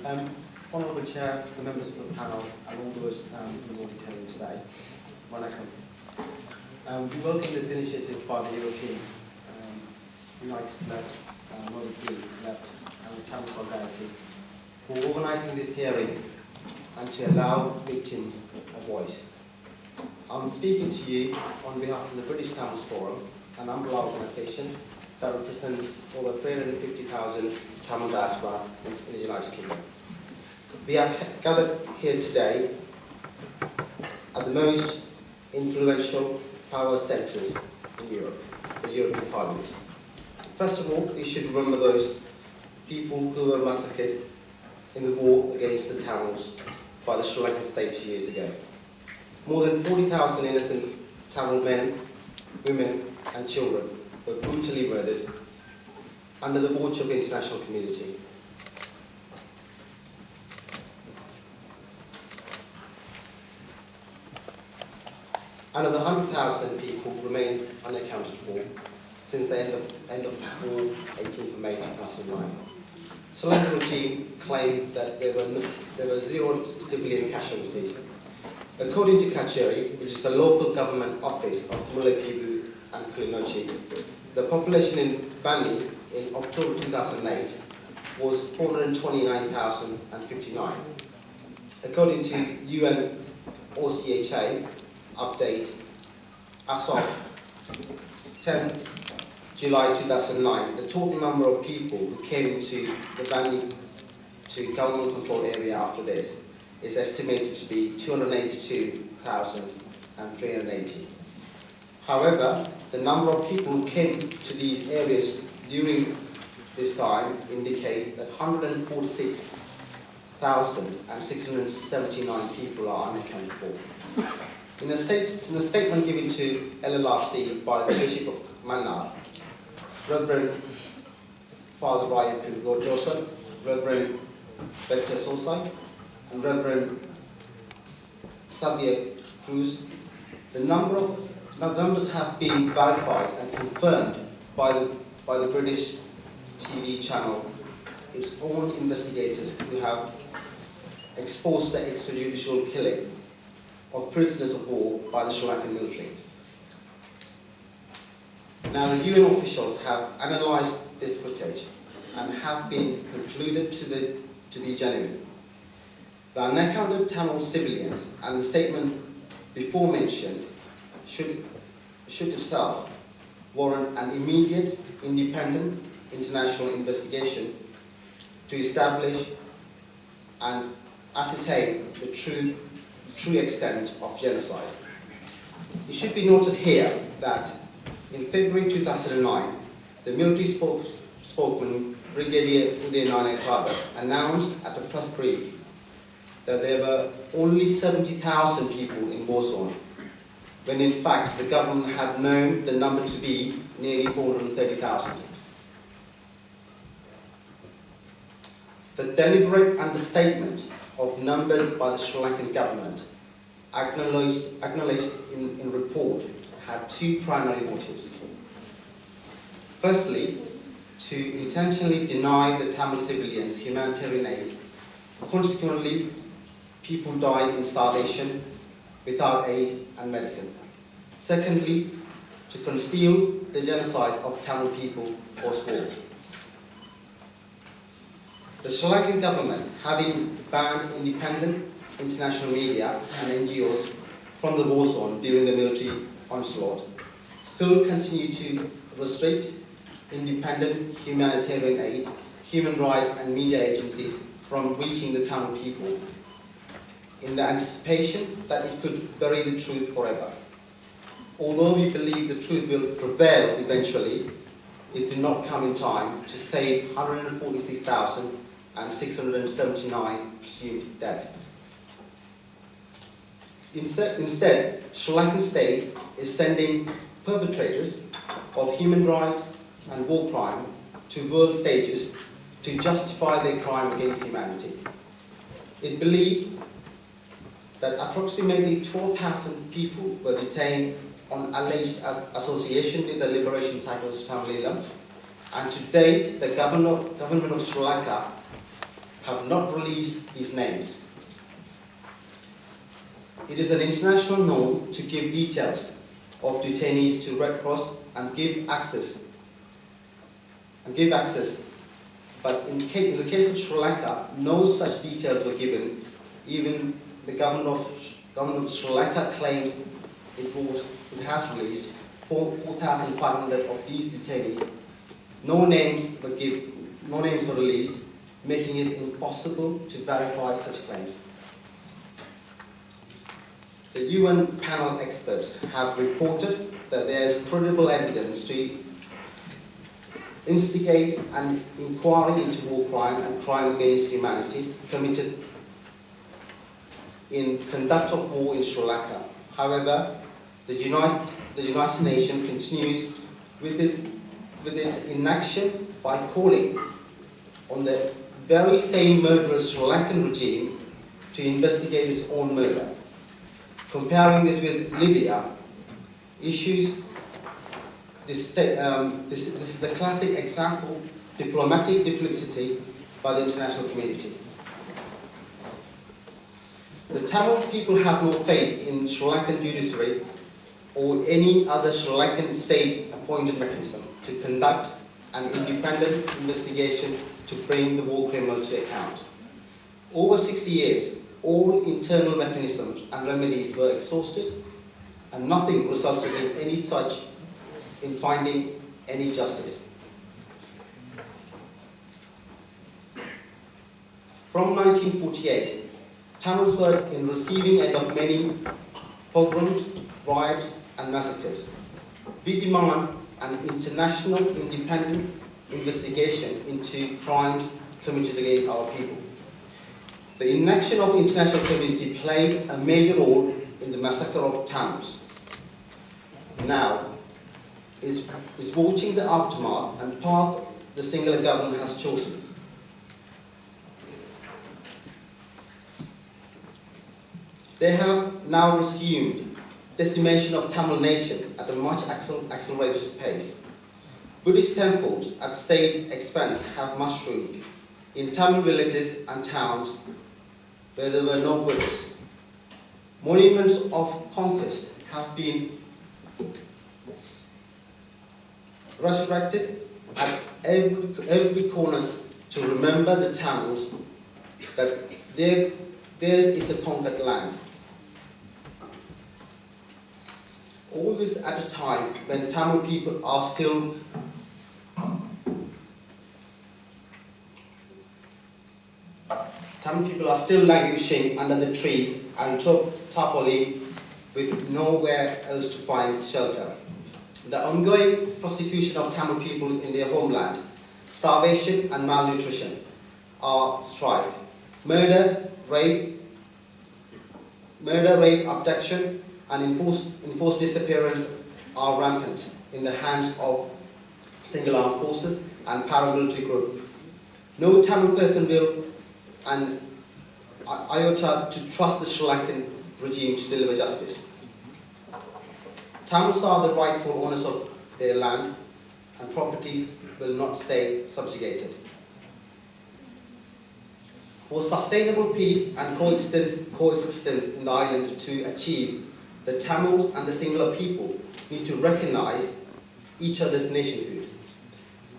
Honourable Chair, the members of the panel, and all those who will be attending today, we welcome this initiative by the European United Left, Left and Tamil Solidarity for organising this hearing and to allow victims a voice. I'm speaking to you on behalf of the British Tamils Forum, an umbrella organisation that represents over 350,000 Tamil diaspora in the United Kingdom. We have gathered here today at the most influential power centres in Europe, the European Parliament. First of all, we should remember those people who were massacred in the war against the Tamils by the Sri Lankan state years ago. More than 40,000 innocent Tamil men, women and children were brutally murdered under the watch of the international community. Another 100,000 people remain unaccounted for since the end of the war, 18th of May 2009. Sri Lankan regime claimed that there were zero civilian casualties. According to Kacheri, which is the local government office of Mullaitivu and Kilinochchi, the population in Bani in October 2008 was 429,059. According to UN OCHA update, as of 10 July 2009, the total number of people who came to the Bani to government-controlled area after this is estimated to be 282,380. However, the number of people who came to these areas during this time indicate that 146,679 people are unaccounted for. In a statement given to LLRC by the Bishop of Mannar, Reverend Father Ryan Pilgor Joseph, Reverend Victor Sosai, and Reverend Xavier Cruz, the numbers have been verified and confirmed by the British TV channel, its own investigators who have exposed the extrajudicial killing of prisoners of war by the Sri Lankan military. Now, the UN officials have analysed this footage and have been concluded to be genuine. The unaccounted Tamil civilians and the statement before mentioned should itself warrant an immediate, independent international investigation to establish and ascertain the true extent of genocide. It should be noted here that in February 2009, the military spokesman, Brigadier Uday Nayanekawa, announced at the first brief that there were only 70,000 people in war zone, when in fact the government had known the number to be nearly 430,000. The deliberate understatement of numbers by the Sri Lankan government, acknowledged in report, had two primary motives. Firstly, to intentionally deny the Tamil civilians humanitarian aid. Consequently, people died in starvation without aid and medicine. Secondly, to conceal the genocide of Tamil people post-war. The Sri Lankan government, having banned independent international media and NGOs from the war zone during the military onslaught, still continue to restrict independent humanitarian aid, human rights and media agencies from reaching the Tamil people, in the anticipation that it could bury the truth forever. Although we believe the truth will prevail eventually, it did not come in time to save 146,679 presumed dead. Instead, Sri Lankan state is sending perpetrators of human rights and war crime to world stages to justify their crime against humanity. It believed that approximately 12,000 people were detained on alleged association with the Liberation Cyclist Tamil Eelam, and to date the government of Sri Lanka have not released these names. It is an international norm to give details of detainees to Red Cross and give access. But in the case of Sri Lanka, no such details were given. Even the government of Sri Lanka claims it has released 4,500 of these detainees. No names were released, making it impossible to verify such claims. The UN panel experts have reported that there is credible evidence to instigate an inquiry into war crime and crime against humanity committed in conduct of war in Sri Lanka. However, the United Nations continues with its inaction by calling on the very same murderous Sri Lankan regime to investigate its own murder. Comparing this with Libya, this is a classic example of diplomatic duplicity by the international community. The Tamil people have no faith in Sri Lankan judiciary or any other Sri Lankan state-appointed mechanism to conduct an independent investigation to bring the war criminal to account. Over 60 years, all internal mechanisms and remedies were exhausted, and nothing resulted in finding any justice. From 1948, Tamils were in receiving end of many pogroms, riots, and massacres. We demand an international independent investigation into crimes committed against our people. The inaction of the international community played a major role in the massacre of Tamils. Now is watching the aftermath and path the singular government has chosen. They have now resumed decimation of Tamil nation at a much accelerated pace. Buddhist temples at state expense have mushroomed in Tamil villages and towns where there were no Buddhists. Monuments of conquest have been resurrected at every corner to remember the Tamils that theirs is a conquered land. All this at a time when Tamil people are still languishing under the trees and tarpaulin with nowhere else to find shelter. The ongoing persecution of Tamil people in their homeland, starvation and malnutrition are strife. Murder, rape, abduction, and enforced disappearance are rampant in the hands of single armed forces and paramilitary groups. No Tamil person will and iota to trust the Sri Lankan regime to deliver justice. Tamils are the rightful owners of their land, and properties will not stay subjugated. For sustainable peace and coexistence in the island to achieve, the Tamils and the singular people need to recognize each other's nationhood.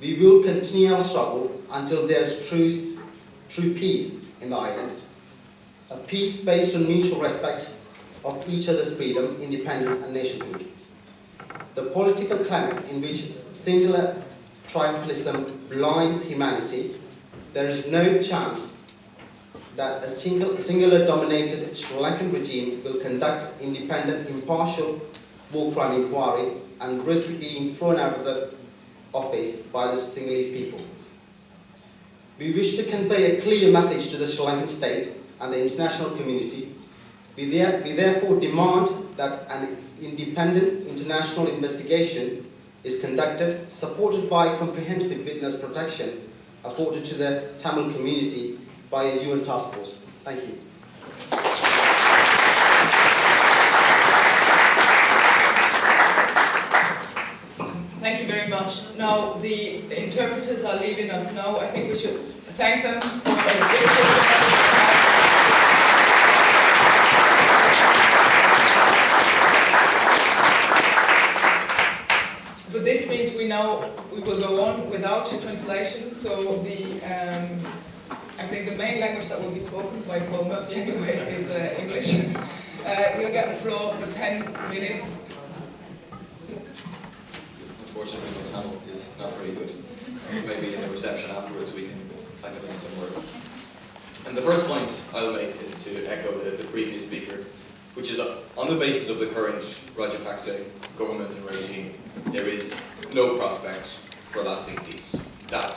We will continue our struggle until there is true peace in the island, a peace based on mutual respect of each other's freedom, independence and nationhood. The political climate in which singular triumphalism blinds humanity, there is no chance that a singular dominated Sri Lankan regime will conduct independent, impartial war crime inquiry and risk being thrown out of the office by the Sinhalese people. We wish to convey a clear message to the Sri Lankan state and the international community. We therefore demand that an independent international investigation is conducted, supported by comprehensive witness protection afforded to the Tamil community by a UN task force. Thank you. Thank you very much. much. Now, the interpreters are leaving us now. I think we should thank them for their leadership. But this means we will go on without translation. So I think the main language that will be spoken by Paul Murphy anyway is English. You'll get the floor for 10 minutes. Unfortunately, the panel is not very good. Maybe in the reception afterwards we can kind of in some words. And the first point I'll make is to echo the previous speaker, which is on the basis of the current Rajapaksa government and regime, there is no prospect for lasting peace. That